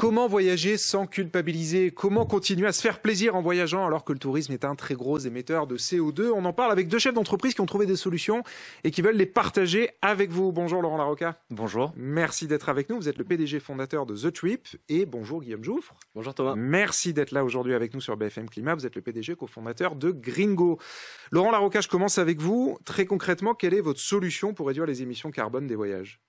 Comment voyager sans culpabiliser? Comment continuer à se faire plaisir en voyageant alors que le tourisme est un très gros émetteur de CO2? On en parle avec deux chefs d'entreprise qui ont trouvé des solutions et qui veulent les partager avec vous. Bonjour Laurent Larocca. Bonjour. Merci d'être avec nous. Vous êtes le PDG fondateur de The Trip. Et bonjour Guillaume Jouffre. Bonjour Thomas. Merci d'être là aujourd'hui avec nous sur BFM Climat. Vous êtes le PDG cofondateur de Gringo. Laurent Larocca, je commence avec vous. Très concrètement, quelle est votre solution pour réduire les émissions carbone des voyages?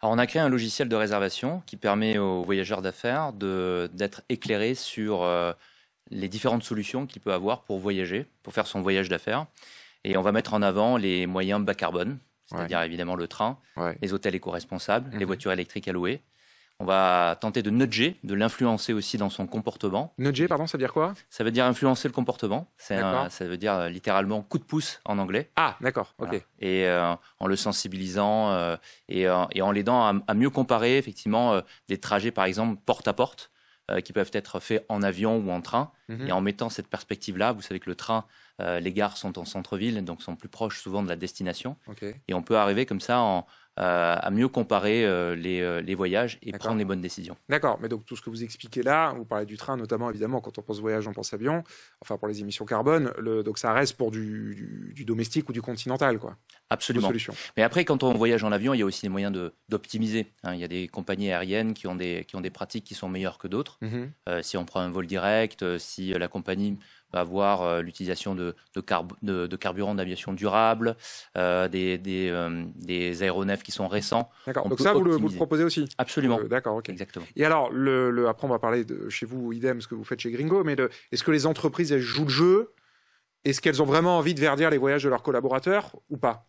Alors on a créé un logiciel de réservation qui permet aux voyageurs d'affaires d'être éclairés sur les différentes solutions qu'il peut avoir pour voyager, pour faire son voyage d'affaires. Et on va mettre en avant les moyens bas carbone, c'est-à-dire évidemment le train, les hôtels éco-responsables, les voitures électriques à louer. On va tenter de nudger, de l'influencer aussi dans son comportement. Nudger, pardon, ça veut dire quoi? Ça veut dire influencer le comportement. Ça veut dire littéralement coup de pouce en anglais. Ah, d'accord, ok. Voilà. Et en le sensibilisant et en l'aidant à mieux comparer effectivement des trajets, par exemple, porte à porte, qui peuvent être faits en avion ou en train. Et en mettant cette perspective-là, vous savez que le train, les gares sont en centre-ville, donc sont plus proches souvent de la destination. Et on peut arriver comme ça à mieux comparer les voyages et prendre les bonnes décisions. D'accord, mais donc tout ce que vous expliquez là, vous parlez du train notamment, évidemment, quand on pense voyage, on pense avion, enfin pour les émissions carbone, donc ça reste pour du domestique ou du continental, quoi. Absolument. Mais après, quand on voyage en avion, il y a aussi des moyens d'optimiser. Il y a des compagnies aériennes qui ont des pratiques qui sont meilleures que d'autres. Si on prend un vol direct, si la compagnie va avoir l'utilisation de carburants d'aviation durable, des aéronefs qui sont récents. D'accord, donc ça, vous le proposez aussi? Absolument. D'accord, ok. Exactement. Et alors, après, on va parler de chez vous, idem, ce que vous faites chez Gringo, mais est-ce que les entreprises, elles jouent le jeu? Est-ce qu'elles ont vraiment envie de verdir les voyages de leurs collaborateurs ou pas?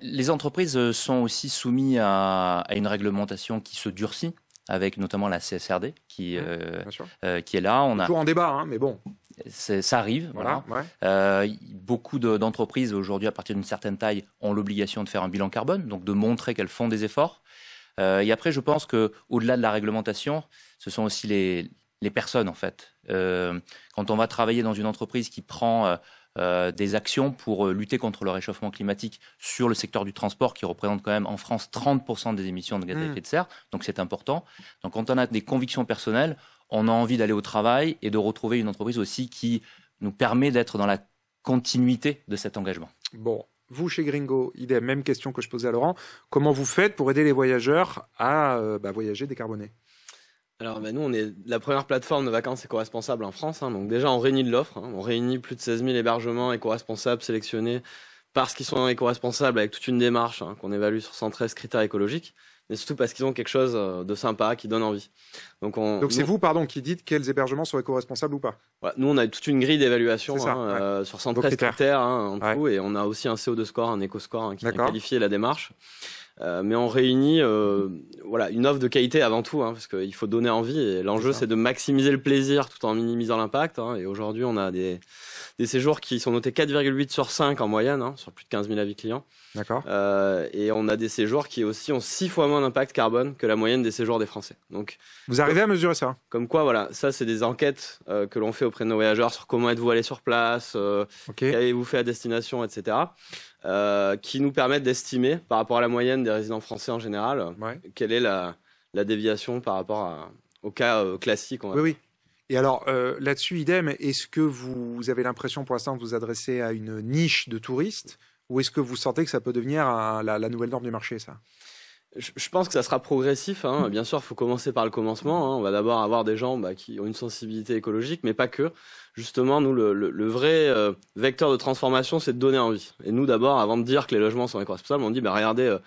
Les entreprises sont aussi soumises à une réglementation qui se durcit, avec notamment la CSRD qui est là. On toujours en débat, hein, mais bon. Ça arrive. Voilà. Beaucoup d'entreprises aujourd'hui, à partir d'une certaine taille, ont l'obligation de faire un bilan carbone, donc de montrer qu'elles font des efforts. Et après, je pense qu'au-delà de la réglementation, ce sont aussi les personnes, en fait. Quand on va travailler dans une entreprise qui prend des actions pour lutter contre le réchauffement climatique sur le secteur du transport, qui représente quand même en France 30% des émissions de gaz à effet de serre, donc c'est important. Donc quand on a des convictions personnelles, on a envie d'aller au travail et de retrouver une entreprise aussi qui nous permet d'être dans la continuité de cet engagement. Bon, vous chez Gringo, idem, même question que je posais à Laurent, comment vous faites pour aider les voyageurs à voyager décarbonés? Alors nous, on est la première plateforme de vacances éco-responsables en France. Donc déjà, on réunit de l'offre. On réunit plus de 16 000 hébergements éco-responsables sélectionnés parce qu'ils sont éco-responsables avec toute une démarche qu'on évalue sur 113 critères écologiques, mais surtout parce qu'ils ont quelque chose de sympa qui donne envie. Donc c'est vous, qui dites quels hébergements sont éco-responsables ou pas? Nous, on a toute une grille d'évaluation sur 113 critères en tout, et on a aussi un CO2 score, un éco-score qui vient qualifier la démarche. Mais on réunit une offre de qualité avant tout, parce qu'il faut donner envie. Et l'enjeu, c'est de maximiser le plaisir tout en minimisant l'impact. Et aujourd'hui, on a des séjours qui sont notés 4,8 sur 5 en moyenne, sur plus de 15 000 avis clients. D'accord. Et on a des séjours qui aussi ont 6 fois moins d'impact carbone que la moyenne des séjours des Français. Donc, vous arrivez à mesurer ça? Comme quoi, ça, c'est des enquêtes que l'on fait auprès de nos voyageurs sur comment êtes-vous allé sur place, qu'avez-vous fait à destination, etc. Qui nous permettent d'estimer, par rapport à la moyenne des résidents français en général, quelle est la déviation par rapport au cas classique. Oui. Et alors, là-dessus, idem, est-ce que vous avez l'impression pour l'instant de vous adresser à une niche de touristes, ou est-ce que vous sentez que ça peut devenir la nouvelle norme du marché, ça? Je pense que ça sera progressif. Bien sûr, il faut commencer par le commencement. On va d'abord avoir des gens qui ont une sensibilité écologique, mais pas que. Justement, nous, le vrai vecteur de transformation, c'est de donner envie. Et nous, d'abord, avant de dire que les logements sont éco-responsables, on dit regardez,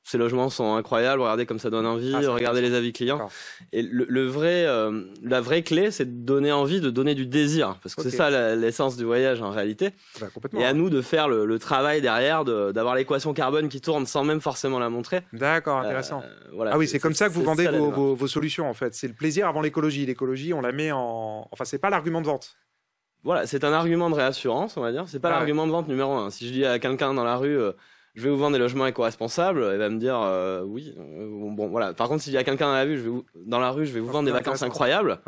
ces logements sont incroyables, regardez comme ça donne envie, regardez les avis clients. Et la vraie clé, c'est de donner envie, de donner du désir. Parce que c'est ça l'essence du voyage en réalité. Et à nous de faire le travail derrière, d'avoir l'équation carbone qui tourne sans même forcément la montrer. D'accord, intéressant. C'est comme ça que vous vendez vos solutions, en fait. C'est le plaisir avant l'écologie. L'écologie, on la met en... Enfin, c'est pas l'argument de vente. Voilà, c'est un argument de réassurance, on va dire. C'est pas l'argument de vente numéro 1. Si je dis à quelqu'un dans la rue... je vais vous vendre des logements éco-responsables, il va me dire oui. Par contre, si il y a quelqu'un dans la rue, je vais vous vendre des vacances incroyables.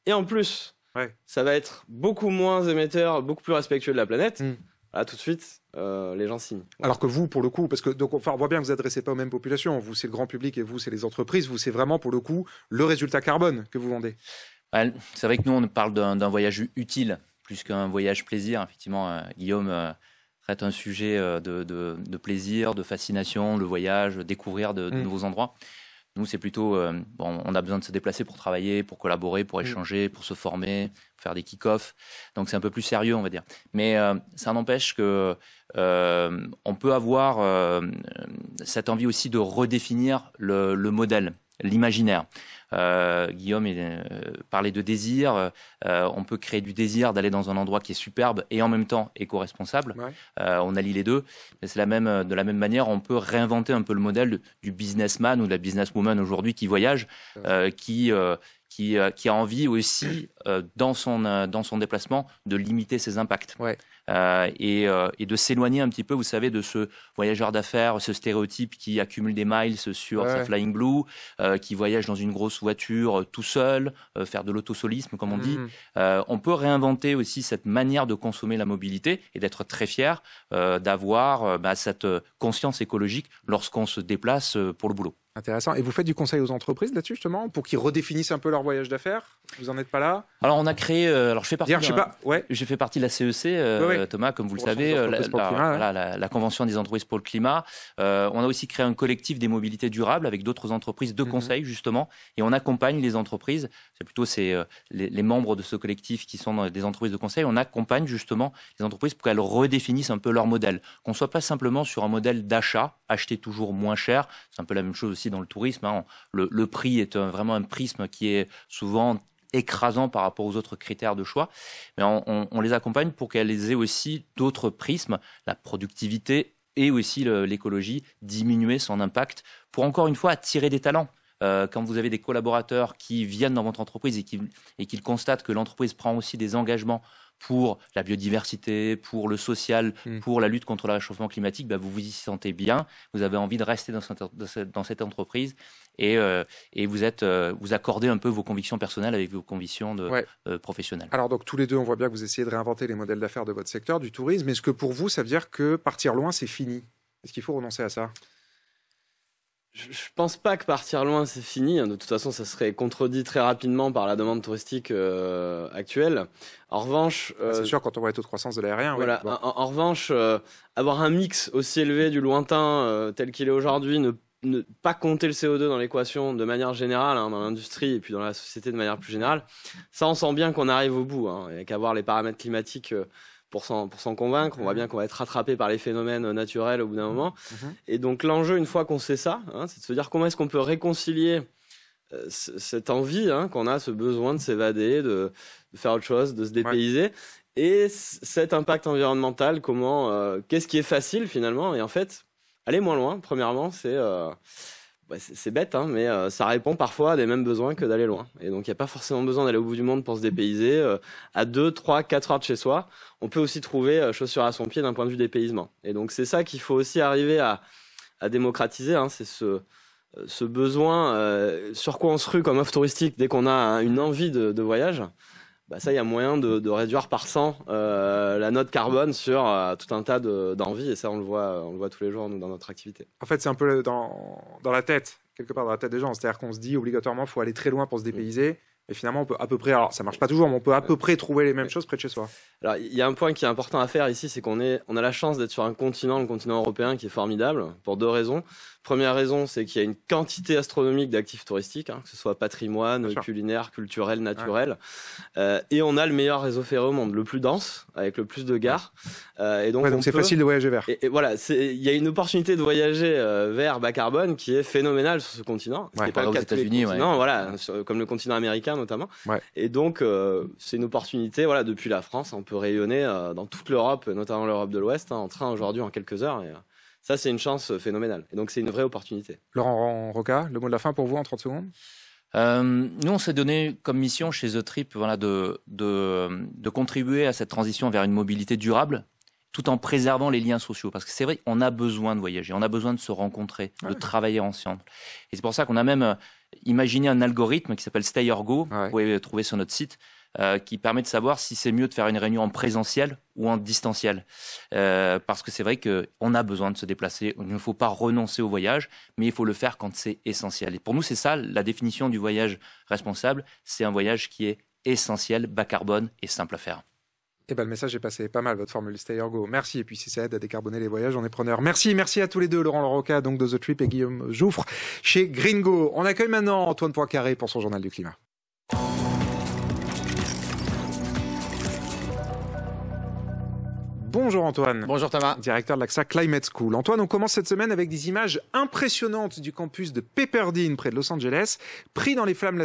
Et en plus, ça va être beaucoup moins émetteur, beaucoup plus respectueux de la planète. là tout de suite, les gens signent. Alors que vous, pour le coup, parce que donc, enfin, on voit bien que vous adressez pas aux mêmes populations. Vous, c'est le grand public et vous, c'est les entreprises. Vous, c'est vraiment pour le coup le résultat carbone que vous vendez. C'est vrai que nous, on parle d'un voyage utile plus qu'un voyage plaisir. Effectivement, Guillaume traite un sujet de plaisir, de fascination, le voyage, découvrir de nouveaux endroits. Nous, c'est plutôt, on a besoin de se déplacer pour travailler, pour collaborer, pour échanger, pour se former, pour faire des kick-offs. Donc, c'est un peu plus sérieux, on va dire. Mais ça n'empêche que on peut avoir cette envie aussi de redéfinir le modèle, l'imaginaire. Guillaume parlait de désir. On peut créer du désir d'aller dans un endroit qui est superbe et en même temps éco-responsable. Ouais. On allie les deux. Mais c'est de la même manière, on peut réinventer un peu le modèle du businessman ou de la businesswoman aujourd'hui qui voyage, qui a envie aussi, dans son déplacement, de limiter ses impacts. Ouais. Et de s'éloigner un petit peu, vous savez, de ce voyageur d'affaires, ce stéréotype qui accumule des miles sur sa Flying Blue, qui voyage dans une grosse voiture tout seul, faire de l'autosolisme, comme on dit. On peut réinventer aussi cette manière de consommer la mobilité et d'être très fier d'avoir cette conscience écologique lorsqu'on se déplace pour le boulot. Intéressant. Et vous faites du conseil aux entreprises là-dessus, justement, pour qu'ils redéfinissent un peu leur voyage d'affaires? Vous n'en êtes pas là? Alors, on a créé... alors, je fais partie de la CEC, Thomas, comme vous le savez, la Convention des entreprises pour le climat. On a aussi créé un collectif des mobilités durables avec d'autres entreprises de conseil, justement, et on accompagne les entreprises. C'est plutôt les membres de ce collectif qui sont des entreprises de conseil. On accompagne, justement, les entreprises pour qu'elles redéfinissent un peu leur modèle. Qu'on ne soit pas simplement sur un modèle d'achat, acheter toujours moins cher. C'est un peu la même chose aussi dans le tourisme. Hein. Le prix est vraiment un prisme qui est souvent écrasant par rapport aux autres critères de choix. Mais on les accompagne pour qu'elles aient aussi d'autres prismes, la productivité et aussi l'écologie, diminuer son impact pour encore une fois attirer des talents. Quand vous avez des collaborateurs qui viennent dans votre entreprise et qu'ils constatent que l'entreprise prend aussi des engagements pour la biodiversité, pour le social, pour la lutte contre le réchauffement climatique, vous vous y sentez bien, vous avez envie de rester dans cette entreprise et vous accordez un peu vos convictions personnelles avec vos convictions professionnelles. Alors donc tous les deux, on voit bien que vous essayez de réinventer les modèles d'affaires de votre secteur, du tourisme. Est-ce que pour vous, ça veut dire que partir loin, c'est fini? Est-ce qu'il faut renoncer à ça? Je pense pas que partir loin c'est fini. De toute façon, ça serait contredit très rapidement par la demande touristique actuelle. En revanche, c'est sûr quand on voit les taux de croissance de l'aérien. Voilà. Oui, bon. En revanche, avoir un mix aussi élevé du lointain tel qu'il est aujourd'hui, ne pas compter le CO2 dans l'équation de manière générale, dans l'industrie et puis dans la société de manière plus générale, ça on sent bien qu'on arrive au bout. Il n'y a qu'à voir les paramètres climatiques. Pour s'en convaincre, on voit bien qu'on va être rattrapé par les phénomènes naturels au bout d'un moment. Et donc l'enjeu, une fois qu'on sait ça, c'est de se dire comment est-ce qu'on peut réconcilier cette envie qu'on a, ce besoin de s'évader, de faire autre chose, de se dépayser, et cet impact environnemental, qu'est-ce qui est facile finalement. Et en fait, aller moins loin, premièrement, c'est bête, mais ça répond parfois à des mêmes besoins que d'aller loin. Et donc, il n'y a pas forcément besoin d'aller au bout du monde pour se dépayser. À 2, 3, 4 heures de chez soi, on peut aussi trouver chaussure à son pied d'un point de vue dépaysement. Et donc, c'est ça qu'il faut aussi arriver à démocratiser. C'est ce besoin sur quoi on se rue comme offre touristique dès qu'on a une envie de voyage. Ça, il y a moyen de réduire par 100 la note carbone sur tout un tas d'envies, et ça, on le voit tous les jours nous, dans notre activité. En fait, c'est un peu dans la tête, quelque part dans la tête des gens. C'est-à-dire qu'on se dit obligatoirement qu'il faut aller très loin pour se dépayser. Et finalement, on peut à peu près, alors ça marche pas toujours, mais on peut à peu près trouver les mêmes choses près de chez soi. Alors, il y a un point qui est important à faire ici, c'est qu'on a la chance d'être sur un continent, le continent européen, qui est formidable, pour 2 raisons. Première raison, c'est qu'il y a une quantité astronomique d'actifs touristiques, que ce soit patrimoine, culinaire, culturel, naturel. Et on a le meilleur réseau ferré au monde, le plus dense, avec le plus de gares. Et donc c'est facile de voyager vers. Et voilà, il y a une opportunité de voyager vers bas carbone qui est phénoménale sur ce continent. Ce qui n'est pas le cas aux États-Unis, voilà, comme le continent américain notamment. Et donc, c'est une opportunité. Voilà, depuis la France, on peut rayonner dans toute l'Europe, notamment l'Europe de l'Ouest, en train aujourd'hui en quelques heures. Et, ça, c'est une chance phénoménale. Et donc, c'est une vraie opportunité. Laurent Roca, le mot de la fin pour vous en 30 secondes. Nous, on s'est donné comme mission chez The Trip de contribuer à cette transition vers une mobilité durable, tout en préservant les liens sociaux. Parce que c'est vrai, on a besoin de voyager, on a besoin de se rencontrer, de travailler ensemble. Et c'est pour ça qu'on a même imaginé un algorithme qui s'appelle Stay or Go, vous pouvez trouver sur notre site, qui permet de savoir si c'est mieux de faire une réunion en présentiel ou en distanciel. Parce que c'est vrai qu'on a besoin de se déplacer. Il ne faut pas renoncer au voyage, mais il faut le faire quand c'est essentiel. Et pour nous, c'est ça la définition du voyage responsable. C'est un voyage qui est essentiel, bas carbone et simple à faire. Eh ben, le message est passé, pas mal votre formule Stay or Go. Merci, et puis si ça aide à décarboner les voyages, on est preneur. Merci à tous les deux, Laurent Larocca, donc de The Trip, et Guillaume Jouffre chez Gringo. On accueille maintenant Antoine Poincaré pour son journal du climat. Bonjour Antoine. Bonjour Thomas. Directeur de l'AXA Climate School. Antoine, on commence cette semaine avec des images impressionnantes du campus de Pepperdine, près de Los Angeles, pris dans les flammes